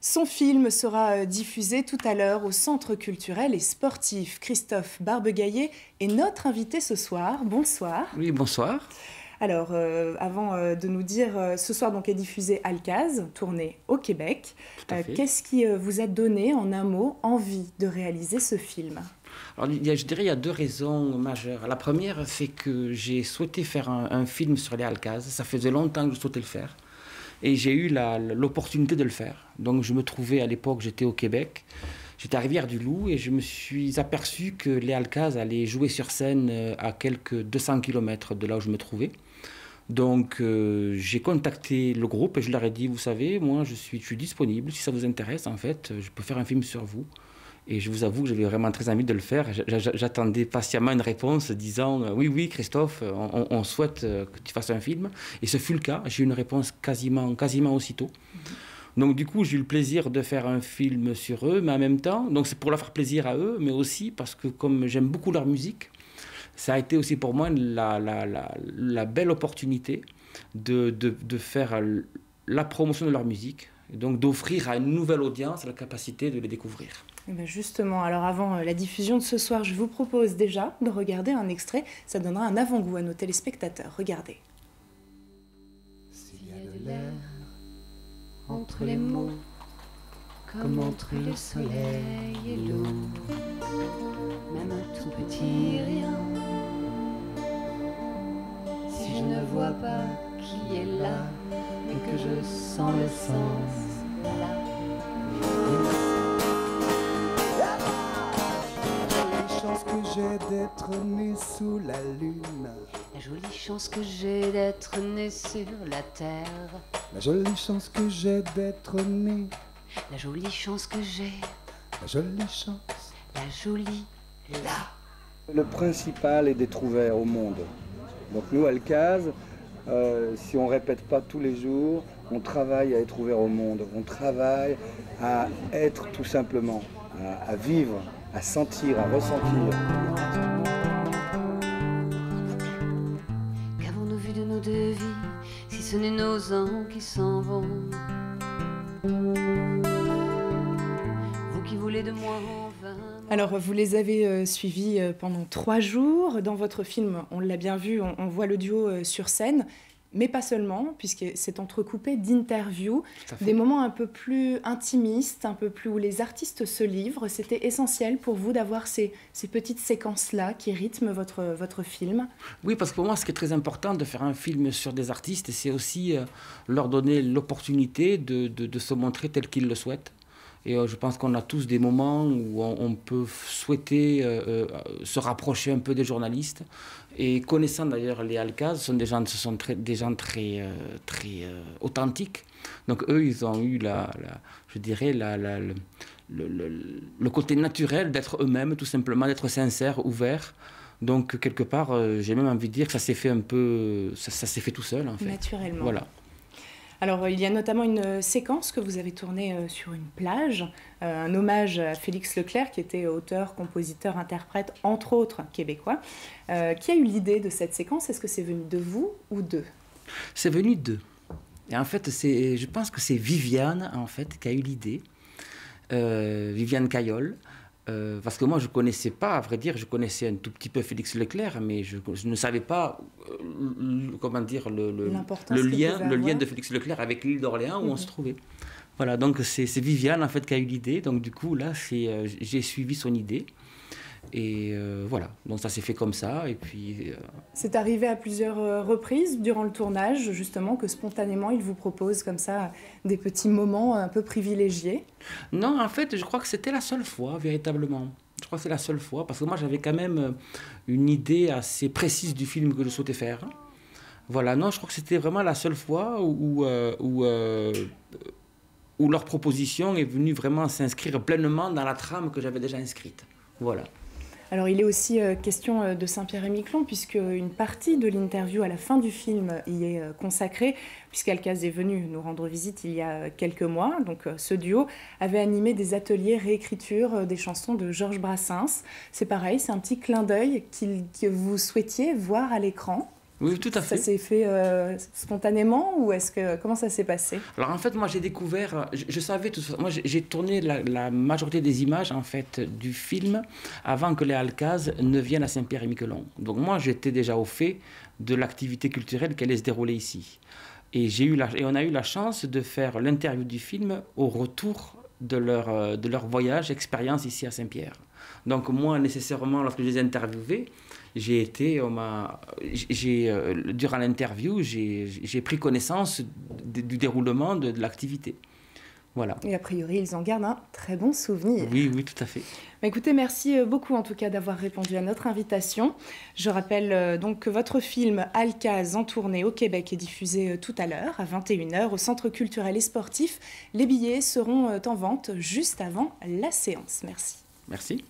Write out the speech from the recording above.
Son film sera diffusé tout à l'heure au Centre culturel et sportif. Christophe Barbegaillet est notre invité ce soir. Bonsoir. Oui, bonsoir. Alors, avant de nous dire, ce soir donc est diffusé Alcaz, tourné au Québec. Qu'est-ce qui vous a donné, en un mot, envie de réaliser ce film? Alors, je dirais qu'il y a deux raisons majeures. La première, c'est que j'ai souhaité faire un film sur les Alcaz. Ça faisait longtemps que je souhaitais le faire. Et j'ai eu l'opportunité de le faire. Donc je me trouvais à l'époque, j'étais au Québec, j'étais à Rivière-du-Loup et je me suis aperçu que les Alcaz allaient jouer sur scène à quelques 200 km de là où je me trouvais. Donc j'ai contacté le groupe et je leur ai dit, vous savez, moi je suis disponible, si ça vous intéresse en fait, je peux faire un film sur vous. Et je vous avoue que j'avais vraiment très envie de le faire. J'attendais patiemment une réponse disant « Oui, Christophe, on souhaite que tu fasses un film ». Et ce fut le cas. J'ai eu une réponse quasiment aussitôt. Donc du coup, j'ai eu le plaisir de faire un film sur eux, mais en même temps, donc c'est pour leur faire plaisir à eux, mais aussi parce que comme j'aime beaucoup leur musique, ça a été aussi pour moi la belle opportunité de faire la promotion de leur musique, et donc d'offrir à une nouvelle audience la capacité de les découvrir. Et bien justement, alors avant la diffusion de ce soir, je vous propose déjà de regarder un extrait. Ça donnera un avant-goût à nos téléspectateurs. Regardez. S'il y a de l'air entre les mots, comme entre le soleil et l'eau, même un tout petit rien, si je ne vois pas qui est là, et que je sens le sens là. J'ai d'être né sous la lune. La jolie chance que j'ai d'être né sur la terre. La jolie chance que j'ai d'être né. La jolie chance que j'ai. La jolie chance. La jolie là. Le principal est d'être ouvert au monde. Donc nous, Alcaz, si on ne répète pas tous les jours, on travaille à être ouvert au monde. On travaille à être tout simplement, à vivre, à sentir, à ressentir. Qu'avons-nous vu de nos deux vies, si ce n'est nos ans qui s'en vont? Vous qui voulez de moi en vain. Alors, vous les avez suivis pendant 3 jours. Dans votre film, on l'a bien vu, on voit le duo sur scène. Mais pas seulement, puisque c'est entrecoupé d'interviews, des moments un peu plus intimistes, un peu plus où les artistes se livrent. C'était essentiel pour vous d'avoir ces petites séquences-là qui rythment votre film? Oui, parce que pour moi, ce qui est très important de faire un film sur des artistes, c'est aussi leur donner l'opportunité de se montrer tel qu'ils le souhaitent. Et je pense qu'on a tous des moments où on peut souhaiter se rapprocher un peu des journalistes. Et connaissant d'ailleurs les Alcaz, ce sont des gens très authentiques. Donc eux, ils ont eu je dirais le côté naturel d'être eux-mêmes, tout simplement, d'être sincères, ouverts. Donc quelque part, j'ai même envie de dire que ça s'est fait un peu, ça s'est fait tout seul en fait. Naturellement. Voilà. Alors, il y a notamment une séquence que vous avez tournée sur une plage, un hommage à Félix Leclerc, qui était auteur, compositeur, interprète, entre autres québécois. Qui a eu l'idée de cette séquence? Est-ce que c'est venu de vous ou d'eux? C'est venu d'eux. Et en fait, je pense que c'est Viviane, en fait, qui a eu l'idée. Viviane Caillol. Parce que moi, je ne connaissais pas, à vrai dire, je connaissais un tout petit peu Félix Leclerc, mais je ne savais pas, comment dire, le lien de Félix Leclerc avec l'île d'Orléans où on se trouvait. Voilà, donc c'est Viviane, en fait, qui a eu l'idée. Donc, du coup, là, j'ai suivi son idée. Et voilà, donc ça s'est fait comme ça. Et puis, C'est arrivé à plusieurs reprises durant le tournage, justement, que spontanément, il vous propose comme ça des petits moments un peu privilégiés? Non, en fait, je crois que c'était la seule fois, véritablement. Je crois que c'est la seule fois, parce que moi, j'avais quand même une idée assez précise du film que je souhaitais faire. Voilà, non, je crois que c'était vraiment la seule fois où leur proposition est venue vraiment s'inscrire pleinement dans la trame que j'avais déjà inscrite. Voilà. Alors il est aussi question de Saint-Pierre-et-Miquelon, puisque une partie de l'interview à la fin du film y est consacrée, puisqu'Alcaz est venu nous rendre visite il y a quelques mois. Donc ce duo avait animé des ateliers réécriture des chansons de Georges Brassens. C'est pareil, c'est un petit clin d'œil que vous souhaitiez voir à l'écran? Oui, tout à fait. Ça s'est fait spontanément ou comment ça s'est passé? Alors en fait, moi j'ai découvert, je savais tout ça. Moi j'ai tourné la majorité des images en fait du film avant que les Alcazes ne viennent à Saint-Pierre-et-Miquelon. Donc moi j'étais déjà au fait de l'activité culturelle qui allait se dérouler ici. Et on a eu la chance de faire l'interview du film au retour de leur voyage, expérience ici à Saint-Pierre. Donc moi nécessairement, lorsque je les ai interviewés, durant l'interview, j'ai pris connaissance du déroulement de l'activité. Voilà. Et a priori, ils en gardent un très bon souvenir. Oui, oui, tout à fait. Écoutez, merci beaucoup en tout cas d'avoir répondu à notre invitation. Je rappelle donc que votre film Alcazes en tournée au Québec est diffusé tout à l'heure à 21h au Centre culturel et sportif. Les billets seront en vente juste avant la séance. Merci. Merci.